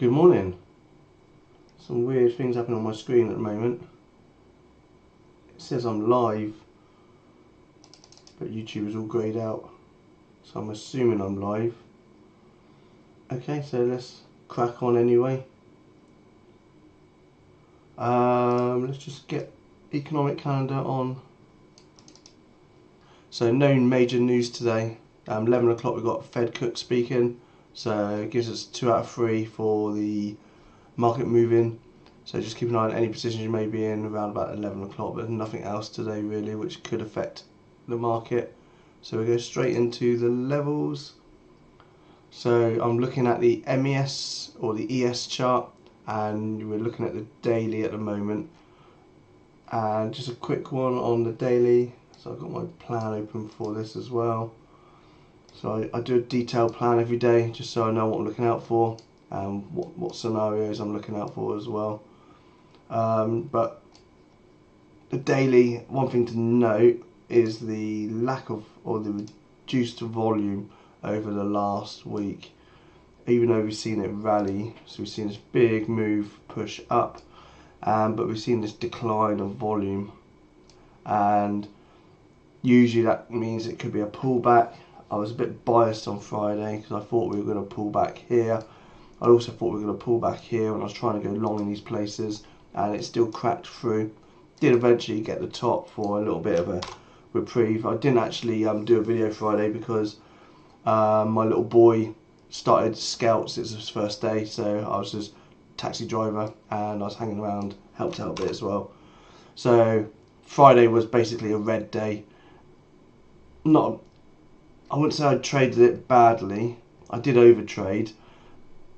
Good morning. Some weird things happening on my screen at the moment. It says I'm live, but YouTube is all greyed out, so I'm assuming I'm live. Okay, so let's crack on anyway. Let's just get economic calendar on. So no major news today. 11 o'clock we've got Fed Cook speaking, so it gives us 2 out of 3 for the market moving. So just keep an eye on any positions you may be in around about 11 o'clock, but nothing else today really which could affect the market. So we go straight into the levels. So I'm looking at the MES or the ES chart, and we're looking at the daily at the moment. And just a quick one on the daily. So I've got my plan open for this as well. So I do a detailed plan every day just so I know what I'm looking out for and what scenarios I'm looking out for as well. But the daily, one thing to note is the lack of, or the reduced volume over the last week. Even though we've seen it rally, so we've seen this big move push up, but we've seen this decline of volume, and usually that means it could be a pullback. I was a bit biased on Friday because I thought we were going to pull back here. I also thought we were going to pull back here when I was trying to go long in these places, and it still cracked through. Did eventually get the top for a little bit of a reprieve. I didn't actually do a video Friday because my little boy started scouts. It's his first day, so I was just taxi driver and I was hanging around, helped out a bit as well. So Friday was basically a red day. I wouldn't say I traded it badly. I did overtrade.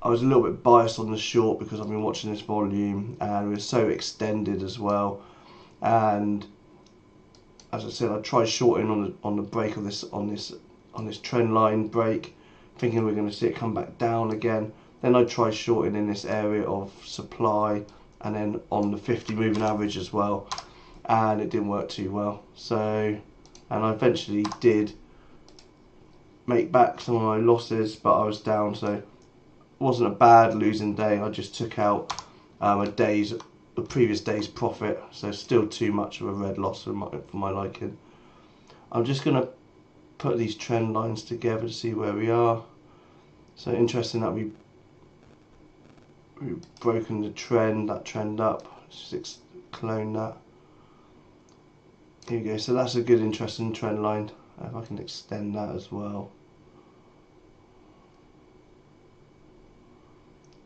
I was a little bit biased on the short because I've been watching this volume and it was so extended as well. And as I said, I tried shorting on the break of this on this trend line break, thinking we're going to see it come back down again. Then I tried shorting in this area of supply and then on the 50 moving average as well, and it didn't work too well. So, and I eventually did make back some of my losses, but I was down, so it wasn't a bad losing day. I just took out the previous day's profit, so still too much of a red loss for my liking. I'm just going to put these trend lines together to see where we are. So interesting that we've broken the trend, that trend up. Let's just clone that. Here we go. So that's a good, interesting trend line. If I can extend that as well.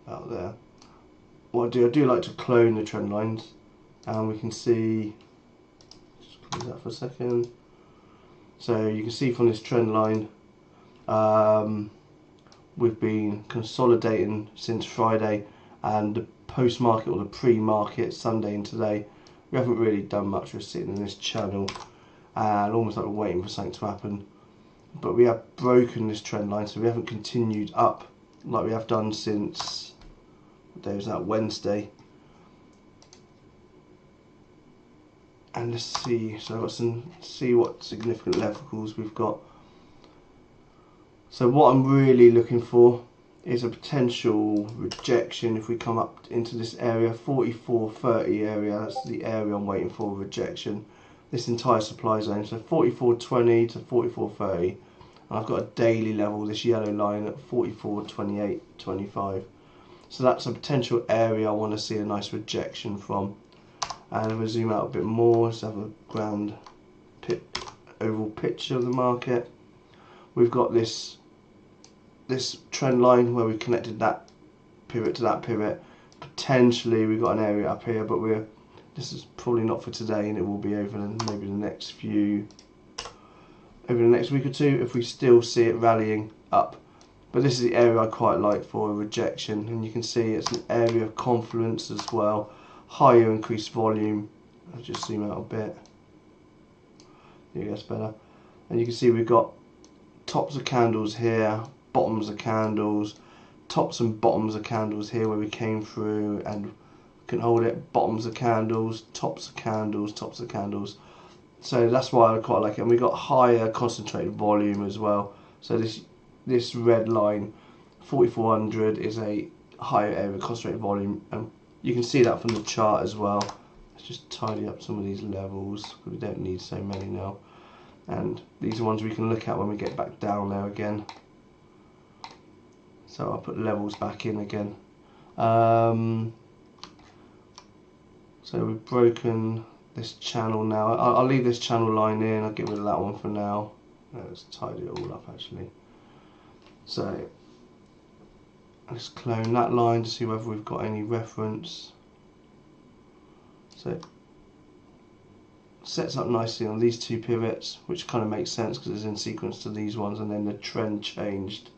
Out there. What I do like to clone the trend lines, and we can see, just close that for a second. So you can see from this trend line, we've been consolidating since Friday, and the post-market or the pre-market Sunday and today, we haven't really done much. We're sitting in this channel and almost like we're waiting for something to happen. But we have broken this trend line, so we haven't continued up like we have done since, what day was that, Wednesday. And let's see, so I've got see what significant levels we've got. So what I'm really looking for is a potential rejection if we come up into this area, 44.30 area. That's the area I'm waiting for rejection. This entire supply zone, so 44.20 to 44.30, and I've got a daily level, this yellow line at 44.28.25. So that's a potential area I want to see a nice rejection from. And we'll zoom out a bit more, let's have a ground overall picture of the market. We've got this trend line where we connected that pivot to that pivot. Potentially we've got an area up here, but this is probably not for today, and it will be over maybe the next week or two if we still see it rallying up. But this is the area I quite like for a rejection, and you can see it's an area of confluence as well. Higher increased volume. I'll just zoom out a bit. There you go, that's better. And you can see we've got tops of candles here, bottoms of candles, tops and bottoms of candles here where we came through and can hold it, bottoms of candles, tops of candles, tops of candles. So that's why I quite like it. And we've got higher concentrated volume as well. So this red line, 4400, is a higher area concentrated volume, and you can see that from the chart as well. Let's just tidy up some of these levels because we don't need so many now, and these are ones we can look at when we get back down there again. So I'll put levels back in again. So we've broken this channel now. I'll leave this channel line in, I'll get rid of that one for now. Let's tidy it all up actually. So let's clone that line to see whether we've got any reference. So it sets up nicely on these two pivots, which kind of makes sense because it's in sequence to these ones, and then the trend changed.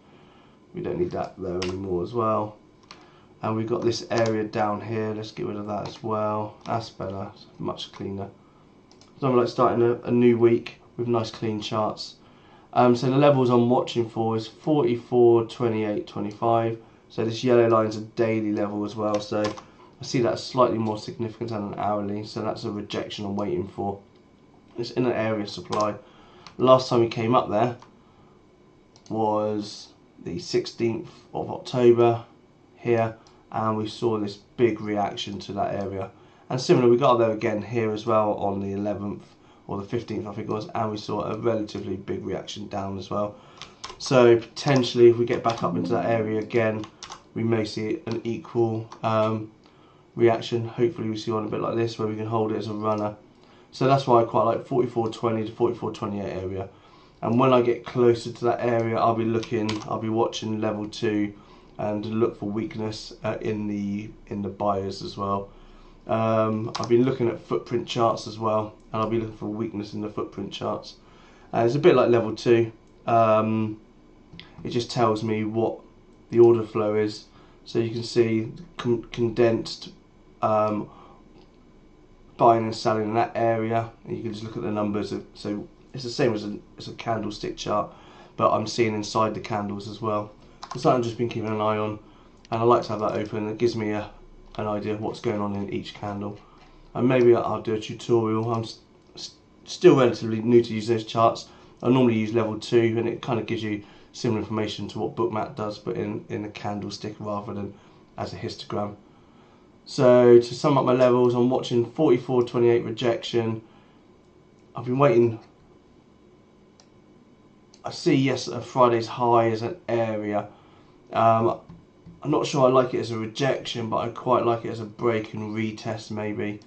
We don't need that there anymore as well. And we've got this area down here, let's get rid of that as well. That's better, it's much cleaner. So I'm like starting a new week with nice clean charts. So the levels I'm watching for is 44, 28, 25. So this yellow line is a daily level as well. So I see that's slightly more significant than an hourly. So that's a rejection I'm waiting for. It's in an area supply. Last time we came up there was the 16th of October here, and we saw this big reaction to that area. And similar, we got there again here as well on the 11th or the 15th I think it was, and we saw a relatively big reaction down as well. So potentially if we get back up into that area again, we may see an equal reaction. Hopefully we see one a bit like this where we can hold it as a runner. So that's why I quite like 44.20 to 44.28 area. And when I get closer to that area, I'll be watching level 2 and look for weakness in the buyers as well. I've been looking at footprint charts as well, and I'll be looking for weakness in the footprint charts. It's a bit like level 2. It just tells me what the order flow is. So you can see condensed buying and selling in that area, and you can just look at the numbers. So it's the same as a candlestick chart, but I'm seeing inside the candles as well. It's something I've just been keeping an eye on, and I like to have that open. It gives me an idea of what's going on in each candle. And maybe I'll do a tutorial. I'm still relatively new to using those charts. I normally use level 2, and it kind of gives you similar information to what Bookmap does, but in a candlestick rather than as a histogram. So to sum up my levels, I'm watching 44.28 rejection. I've been waiting. I see a Friday's high as an area. I'm not sure I like it as a rejection, but I quite like it as a break and retest maybe.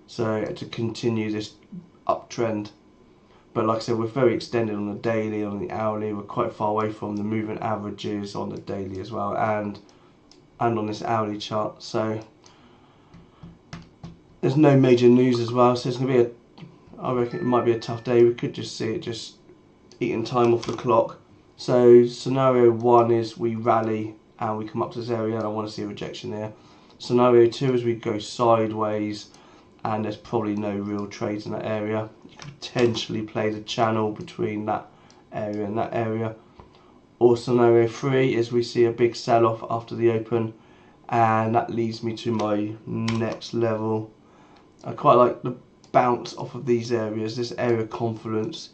So to continue this uptrend. But like I said, we're very extended on the daily, on the hourly. We're quite far away from the moving averages on the daily as well, and on this hourly chart. So there's no major news as well. So it's going to be I reckon it might be a tough day. We could just see it just eating time off the clock. So scenario 1 is we rally and we come up to this area, and I want to see a rejection there. Scenario 2 is we go sideways and there's probably no real trades in that area. You could potentially play the channel between that area and that area. Or scenario 3 is we see a big sell-off after the open, and that leads me to my next level. I quite like the bounce off of these areas, this area of confluence,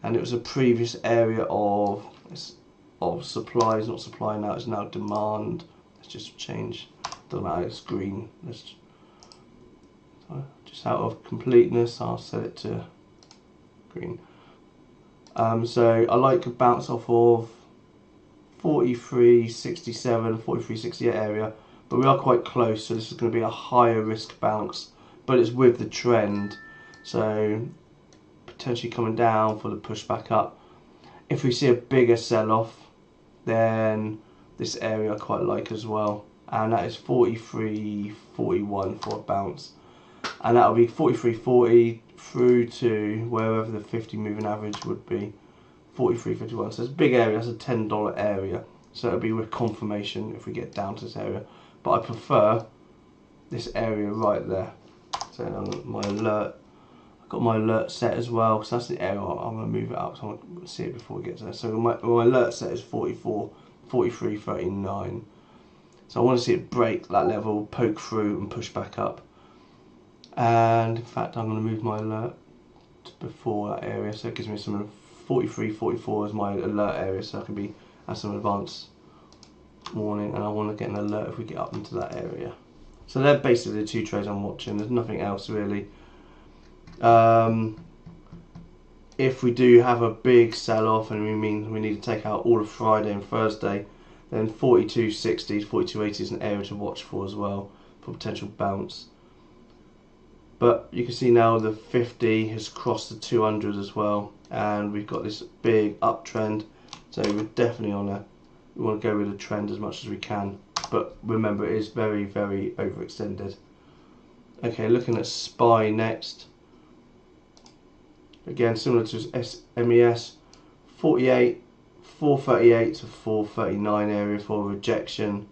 and it was a previous area of supply. It's not supply now, it's now demand. Let's just change, don't matter, it's green. Let's just out of completeness, I'll set it to green. So I like a bounce off of 43.67, 43.68 area, but we are quite close, so this is going to be a higher risk bounce, but it's with the trend, so potentially coming down for the push back up. If we see a bigger sell-off, then this area I quite like as well, and that is 43.41 for a bounce, and that will be 43.40 through to wherever the 50 moving average would be, 43.51. So it's a big area, that's a $10 area, so it'll be with confirmation if we get down to this area, but I prefer this area right there. So my alert, I've got my alert set as well, because that's the area I'm going to move it up, so I want to see it before we get to there. So my alert set is 43.39. So I want to see it break that level, poke through and push back up. And in fact I'm going to move my alert to before that area, so it gives me some 43.44 as my alert area, so I can have some advanced warning, and I want to get an alert if we get up into that area. So they're basically the two trades I'm watching. There's nothing else really. If we do have a big sell-off and we need to take out all of Friday and Thursday, then 42.60s, 42.80 is an area to watch for as well, for potential bounce. But you can see now the 50 has crossed the 200 as well, and we've got this big uptrend. So we're definitely we want to go with the trend as much as we can. But remember, it is very, very overextended. Okay, looking at SPY next. Again, similar to MES, 438 to 439 area for rejection,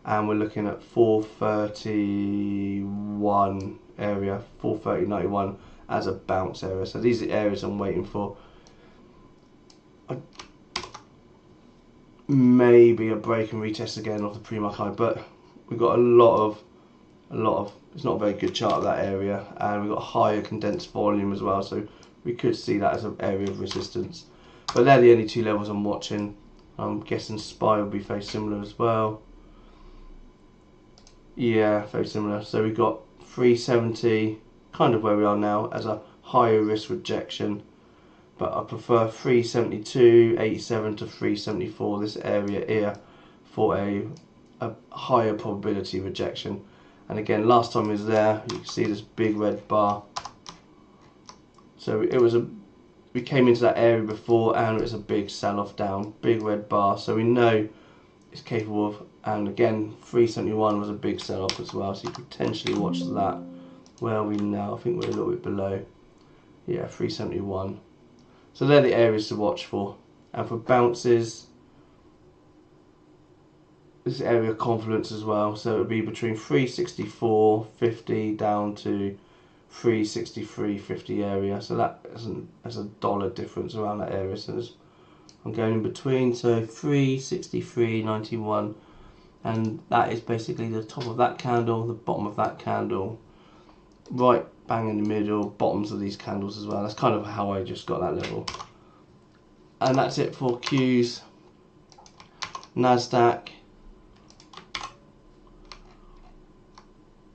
and we're looking at 431 area, 430.91 as a bounce area. So these are the areas I'm waiting for. Maybe a break and retest again off the pre-market high, but we've got a lot of it's not a very good chart of that area, and we've got higher condensed volume as well, so we could see that as an area of resistance. But they're the only two levels I'm watching. I'm guessing SPY will be very similar as well. Yeah, very similar. So we've got 370, kind of where we are now, as a higher risk rejection. But I prefer 372.87 to 374, this area here, for a higher probability rejection. And again, last time it was there, you can see this big red bar. So we came into that area before, and it's a big sell-off down, big red bar. So we know it's capable of, and again, 371 was a big sell-off as well. So you could potentially watch that. Where are we now? I think we're a little bit below. Yeah, 371. So they're the areas to watch for. And for bounces, this area of confluence as well. So it would be between 364.50 down to 363.50 area. So that's a dollar difference around that area. So I'm going in between. So 363.91, and that is basically the top of that candle, the bottom of that candle, right bang in the middle, bottoms of these candles as well. That's kind of how I just got that level. And that's it for Qs. Nasdaq.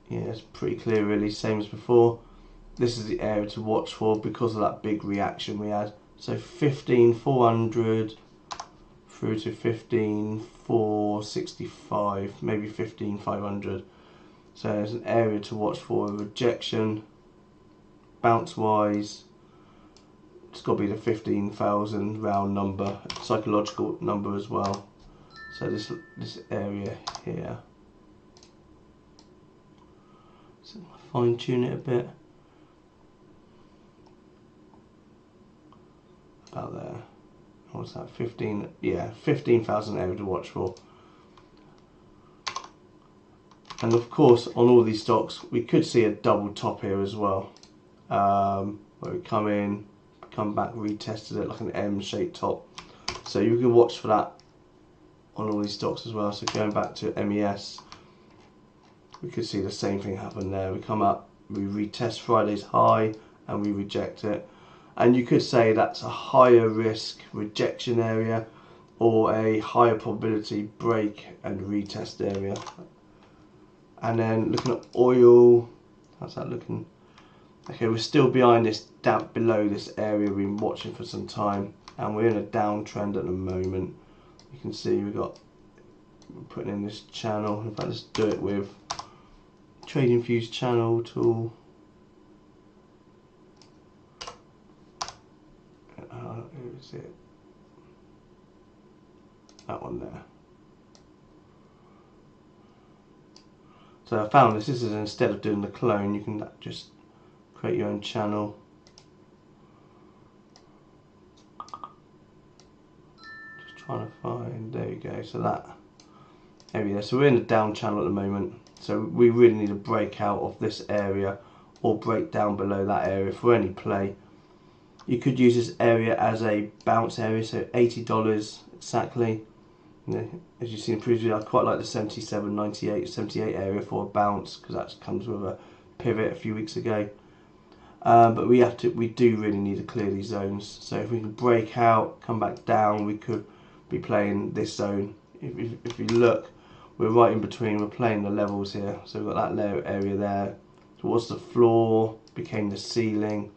Yeah, it's pretty clear really, same as before. This is the area to watch for because of that big reaction we had. So 15,400 through to 15,465, maybe 15,500. So there's an area to watch for a rejection. Bounce wise, it's got to be the 15,000 round number, psychological number as well. So this area here. So fine tune it a bit. About there. What's that? 15. Yeah, 15,000 area to watch for. And of course, on all these stocks, we could see a double top here as well, where we come in, come back, retested it like an M-shaped top. So you can watch for that on all these stocks as well. So going back to MES, we could see the same thing happen there. We come up, we retest Friday's high, and we reject it. And you could say that's a higher risk rejection area, or a higher probability break and retest area. And then looking at oil, how's that looking? Okay, we're still behind this, down below this area we've been watching for some time, and we're in a downtrend at the moment. You can see we're putting in this channel. In fact, let's do it with Trading Views channel tool. Who is it? That one there. So I found this is instead of doing the clone, you can just create your own channel. Just trying to find, there you go, so that, there we go. So we're in a down channel at the moment, so we really need to break out of this area or break down below that area for any play. You could use this area as a bounce area, so $80 exactly. You know, as you've seen previously, I quite like the 77, 98, 78 area for a bounce, because that comes with a pivot a few weeks ago. But we do really need to clear these zones. So if we can break out, come back down, we could be playing this zone if you look, we're right in between. We're playing the levels here, so we've got that area there. Towards the floor became the ceiling,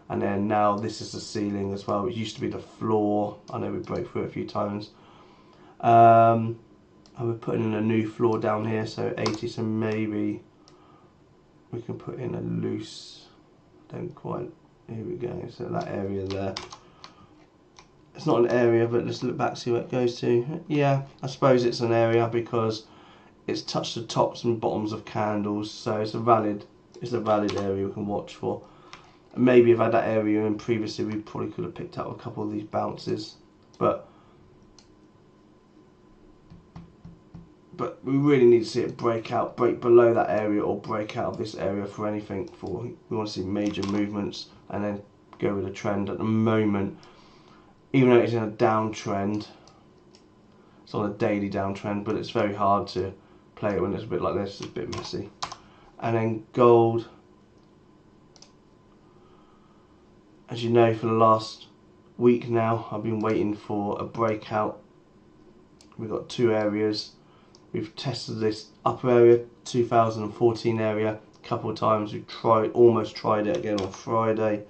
and then now this is the ceiling as well. It used to be the floor. I know we broke through it a few times. And we're putting in a new floor down here, so 80. So maybe we can put in a loose. Don't quite. Here we go. So that area there. It's not an area, but let's look back, see what it goes to. Yeah, I suppose it's an area because it's touched the tops and bottoms of candles, so it's a valid area we can watch for. Maybe if I had that area in previously, we probably could have picked up a couple of these bounces, but we really need to see it break below that area or break out of this area for anything. We want to see major movements and then go with a trend. At the moment, even though it's in a downtrend, it's on a daily downtrend, but it's very hard to play it when it's a bit like this. It's a bit messy. And then gold, as you know, for the last week now, I've been waiting for a breakout. We've got two areas. We've tested this upper area, 2014 area, a couple of times. We almost tried it again on Friday.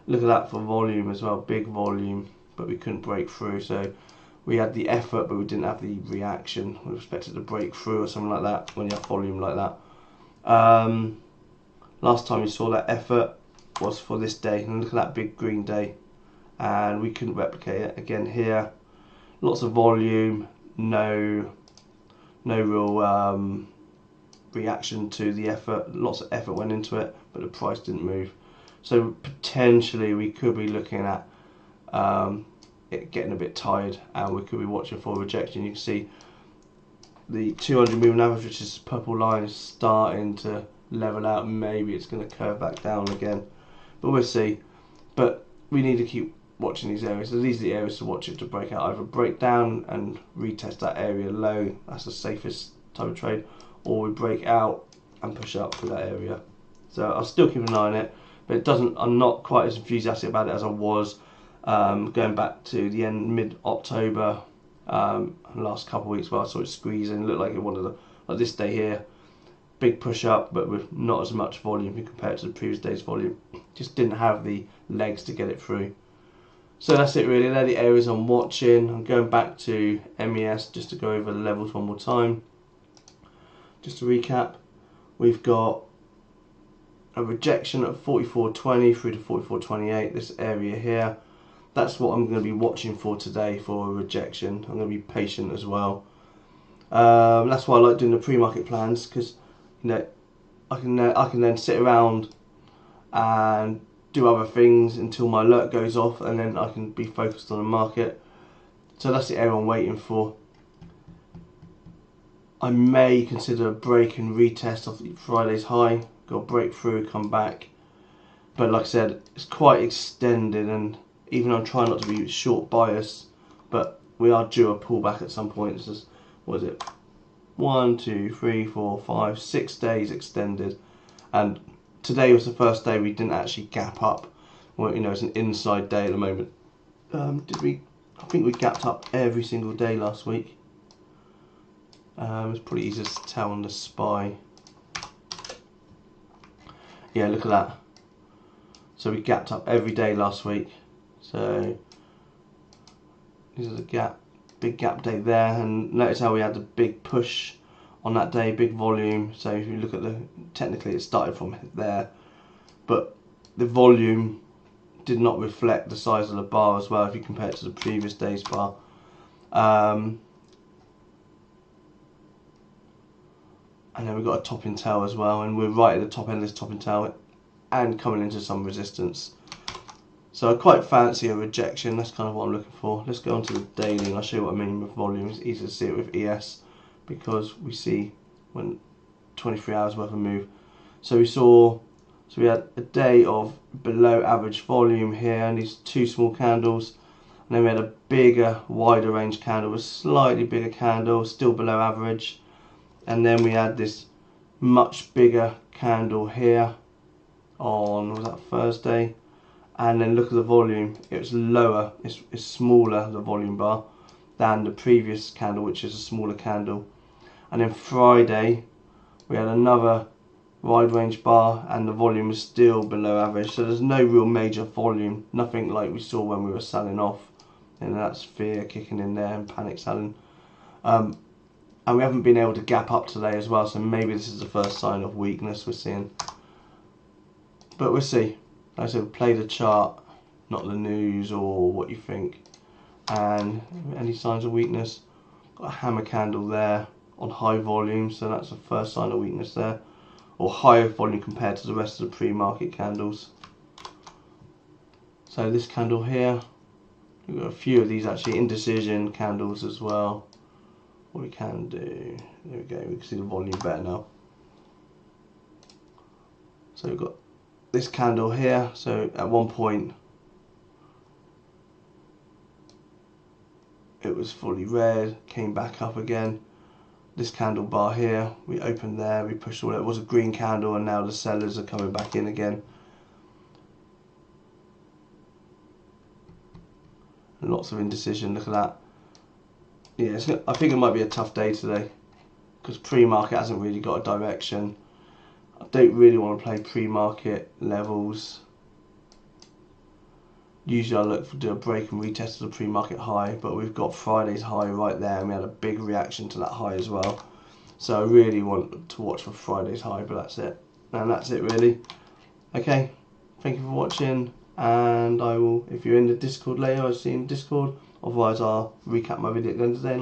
Look at that for volume as well, big volume, but we couldn't break through. So we had the effort, but we didn't have the reaction. We expected to break through or something like that when you have volume like that. Last time you saw that effort was for this day, and look at that big green day, and we couldn't replicate it again here. Lots of volume, no real reaction to the effort. Lots of effort went into it, but the price didn't move. So potentially we could be looking at it getting a bit tired, and we could be watching for rejection. You can see the 200 moving average, which is purple line, is starting to level out. Maybe it's going to curve back down again, but we'll see. But we need to keep watching these areas. So these are the areas to watch it to break out. Either break down and retest that area low, that's the safest type of trade, or we break out and push up to that area. So I'll still keep an eye on it, but it doesn't. I'm not quite as enthusiastic about it as I was going back to the mid-October. Last couple of weeks where I saw it squeezing, looked like it wanted to, like this day here, big push up, but with not as much volume compared to the previous day's volume. Just didn't have the legs to get it through. So that's it really. They're the areas I'm watching. I'm going back to MES just to go over the levels one more time. Just to recap, we've got a rejection at 44.20 through to 44.28, this area here. That's what I'm going to be watching for today for a rejection. I'm going to be patient as well. That's why I like doing the pre-market plans, because I can then sit around and do other things until my alert goes off, and then I can be focused on the market. So that's the area I'm waiting for. I may consider a break and retest of Friday's high. Got a breakthrough, come back. But like I said, it's quite extended, and even I'm trying not to be short bias, but we are due a pullback at some point. This is, what is it? 1, 2, 3, 4, 5, 6 days extended, and today was the first day we didn't actually gap up. Well, it's an inside day at the moment. I think we gapped up every single day last week. It's pretty easy to tell on the SPY. Yeah, look at that. So we gapped up every day last week. So this is a big gap day there, and notice how we had the big push on that day, big volume. So if you look at technically it started from there, but the volume did not reflect the size of the bar as well if you compare it to the previous day's bar. And then we've got a topping tail as well, and we're right at the top end of this topping tail and coming into some resistance. So I quite fancy a rejection. That's kind of what I'm looking for. Let's go on to the daily, and I'll show you what I mean with volume. It's easy to see it with ES because we see when 23 hours worth of move. So we had a day of below average volume here, and these two small candles, and then we had a bigger, wider range candle, a slightly bigger candle, still below average, and then we had this much bigger candle here on, was that Thursday? And then look at the volume, it's lower, it's smaller, the volume bar. than the previous candle, which is a smaller candle. And then Friday we had another wide range bar and the volume is still below average, so there's no real major volume, nothing like we saw when we were selling off, and that's fear kicking in there and panic selling. And we haven't been able to gap up today as well, so maybe this is the first sign of weakness we're seeing, but we'll see. Like I said, play the chart, not the news or what you think. And any signs of weakness, got a hammer candle there on high volume, so that's the first sign of weakness there, or higher volume compared to the rest of the pre-market candles. So this candle here, we've got a few of these actually indecision candles as well. What we can do, there we go, we can see the volume better now. So we've got this candle here, so at one point it was fully red, came back up again. This candle bar here, we opened there, we pushed all, it was a green candle, and now the sellers are coming back in again. And lots of indecision, look at that. Yeah, I think it might be a tough day today because pre-market hasn't really got a direction. I don't really want to play pre-market levels. Usually I look to do a break and retest of the pre-market high, but we've got Friday's high right there and we had a big reaction to that high as well. So I really want to watch for Friday's high, but that's it. And that's it really. Okay, thank you for watching, and I will, if you're in the Discord later, I'll see you in Discord. Otherwise I'll recap my video at the end of the day and I'll